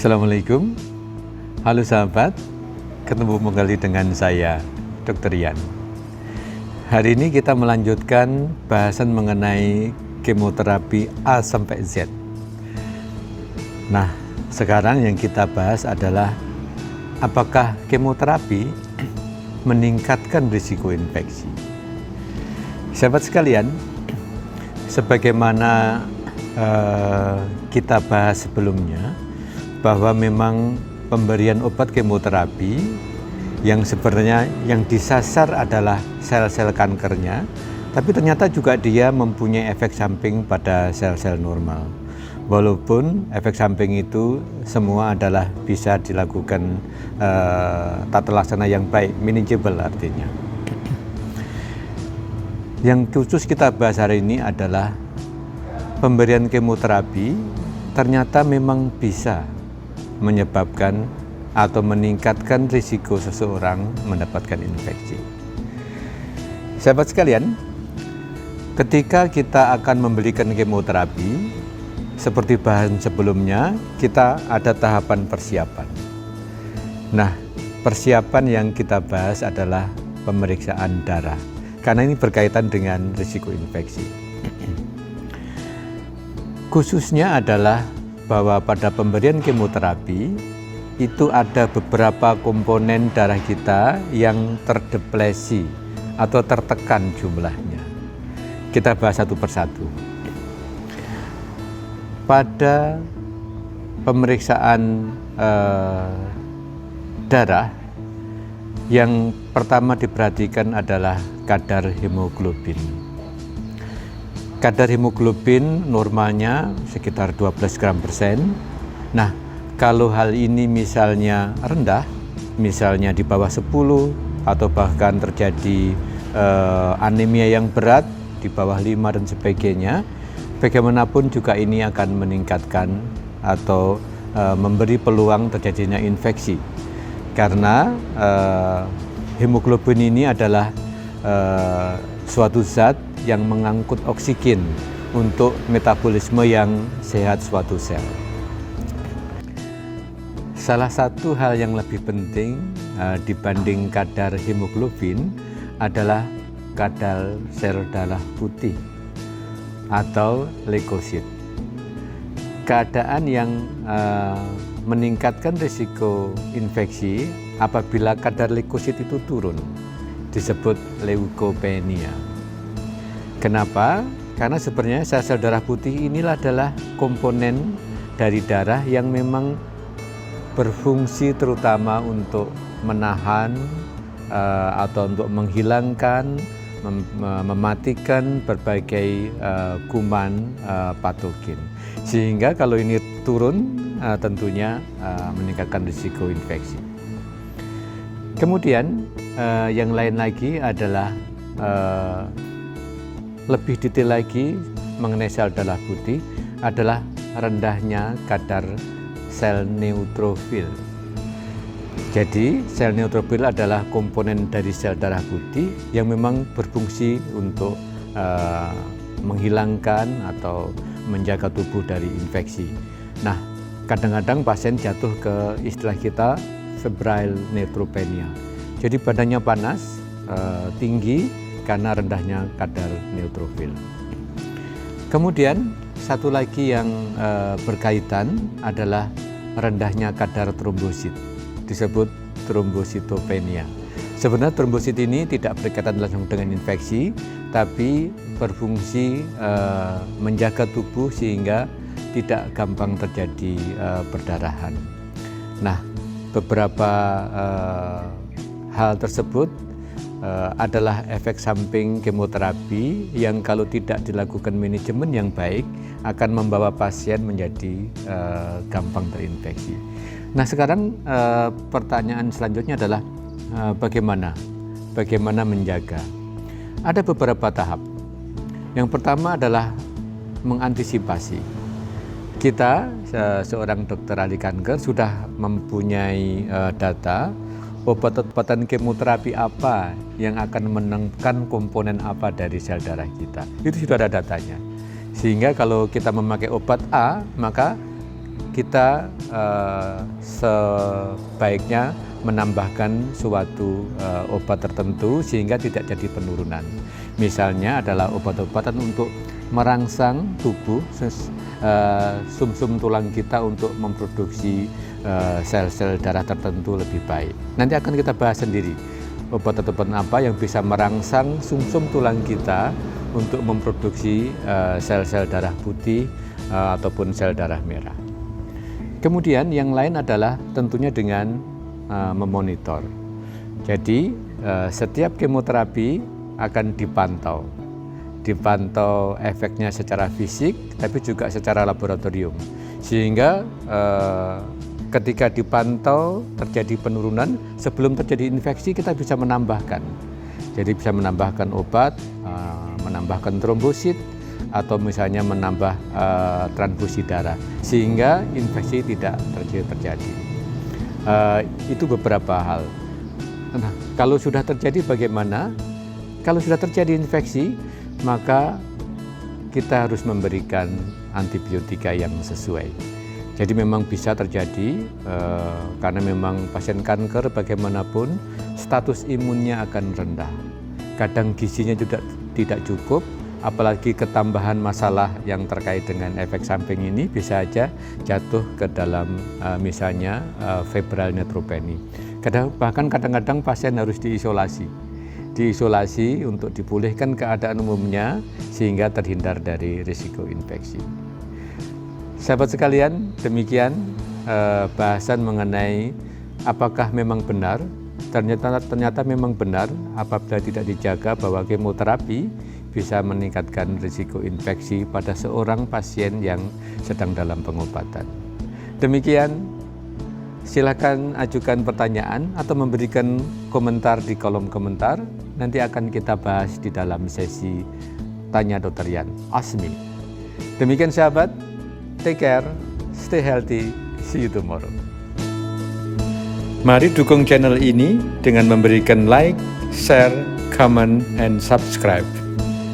Assalamualaikum, halo sahabat, ketemu kembali dengan saya, Dr. Ian. Hari ini kita melanjutkan bahasan mengenai kemoterapi A sampai Z. Nah, sekarang yang kita bahas adalah apakah kemoterapi meningkatkan risiko infeksi. Sahabat sekalian, sebagaimana kita bahas sebelumnya, bahwa memang pemberian obat kemoterapi yang sebenarnya yang disasar adalah sel-sel kankernya, tapi ternyata juga dia mempunyai efek samping pada sel-sel normal. Walaupun efek samping itu semua adalah bisa dilakukan tata laksana yang baik, manageable artinya. Yang khusus kita bahas hari ini adalah pemberian kemoterapi ternyata memang bisa menyebabkan atau meningkatkan risiko seseorang mendapatkan infeksi. Sahabat sekalian, ketika kita akan memberikan kemoterapi, seperti bahan sebelumnya, kita ada tahapan persiapan. Nah, persiapan yang kita bahas adalah pemeriksaan darah, karena ini berkaitan dengan risiko infeksi. Khususnya adalah bahwa pada pemberian kemoterapi itu ada beberapa komponen darah kita yang terdeplesi atau tertekan jumlahnya. Kita bahas satu persatu. Pada pemeriksaan darah, yang pertama diperhatikan adalah kadar hemoglobin. Kadar hemoglobin normalnya sekitar 12 gram per sen. Nah, kalau hal ini misalnya rendah, misalnya di bawah 10 atau bahkan terjadi anemia yang berat di bawah 5 dan sebagainya, bagaimanapun juga ini akan meningkatkan atau memberi peluang terjadinya infeksi. Karena hemoglobin ini adalah suatu zat yang mengangkut oksigen untuk metabolisme yang sehat suatu sel. Salah satu hal yang lebih penting dibanding kadar hemoglobin adalah kadar sel darah putih atau leukosit. Keadaan yang meningkatkan risiko infeksi apabila kadar leukosit itu turun disebut leukopenia. Kenapa? Karena sebenarnya sel-sel darah putih inilah adalah komponen dari darah yang memang berfungsi terutama untuk menahan atau untuk menghilangkan, mematikan berbagai kuman patogen. Sehingga kalau ini turun tentunya meningkatkan risiko infeksi. Kemudian yang lain lagi adalah lebih detail lagi mengenai sel darah putih adalah rendahnya kadar sel neutrofil. Jadi sel neutrofil adalah komponen dari sel darah putih yang memang berfungsi untuk menghilangkan atau menjaga tubuh dari infeksi. Nah, kadang-kadang pasien jatuh ke istilah kita febrile neutropenia. Jadi badannya panas, tinggi, karena rendahnya kadar neutrofil. Kemudian satu lagi yang berkaitan adalah rendahnya kadar trombosit, disebut trombositopenia. Sebenarnya trombosit ini tidak berkaitan langsung dengan infeksi, tapi berfungsi menjaga tubuh sehingga tidak gampang terjadi perdarahan. Nah, beberapa hal tersebut adalah efek samping kemoterapi yang kalau tidak dilakukan manajemen yang baik akan membawa pasien menjadi gampang terinfeksi. Nah, sekarang pertanyaan selanjutnya adalah bagaimana menjaga? Ada beberapa tahap. Yang pertama adalah mengantisipasi. Kita seorang dokter ahli kanker sudah mempunyai data obat-obatan kemoterapi apa yang akan menekan komponen apa dari sel darah kita. Itu sudah ada datanya. Sehingga kalau kita memakai obat A, maka kita sebaiknya menambahkan suatu obat tertentu sehingga tidak jadi penurunan. Misalnya adalah obat-obatan untuk merangsang tubuh sumsum tulang kita untuk memproduksi sel-sel darah tertentu lebih baik. Nanti akan kita bahas sendiri obat-obatan apa yang bisa merangsang sumsum tulang kita untuk memproduksi sel-sel darah putih ataupun sel darah merah. Kemudian yang lain adalah tentunya dengan memonitor. Jadi setiap kemoterapi akan dipantau efeknya secara fisik tapi juga secara laboratorium, sehingga ketika dipantau terjadi penurunan, sebelum terjadi infeksi kita bisa menambahkan. Jadi bisa menambahkan obat, menambahkan trombosit, atau misalnya menambah transfusi darah sehingga infeksi tidak terjadi. Itu beberapa hal. Nah, kalau sudah terjadi bagaimana? Kalau sudah terjadi infeksi, maka kita harus memberikan antibiotika yang sesuai. Jadi memang bisa terjadi karena memang pasien kanker bagaimanapun status imunnya akan rendah. Kadang gizinya juga tidak cukup, apalagi ketambahan masalah yang terkait dengan efek samping ini bisa saja jatuh ke dalam misalnya febrile neutropenia. Bahkan kadang-kadang pasien harus diisolasi untuk dipulihkan keadaan umumnya sehingga terhindar dari risiko infeksi. Sahabat sekalian, demikian bahasan mengenai apakah memang benar. Ternyata memang benar apabila tidak dijaga bahwa kemoterapi bisa meningkatkan risiko infeksi pada seorang pasien yang sedang dalam pengobatan. Demikian, silakan ajukan pertanyaan atau memberikan komentar di kolom komentar. Nanti akan kita bahas di dalam sesi Tanya Dr. Yan Asmi. Demikian sahabat, take care, stay healthy, see you tomorrow. Mari dukung channel ini dengan memberikan like, share, comment, and subscribe.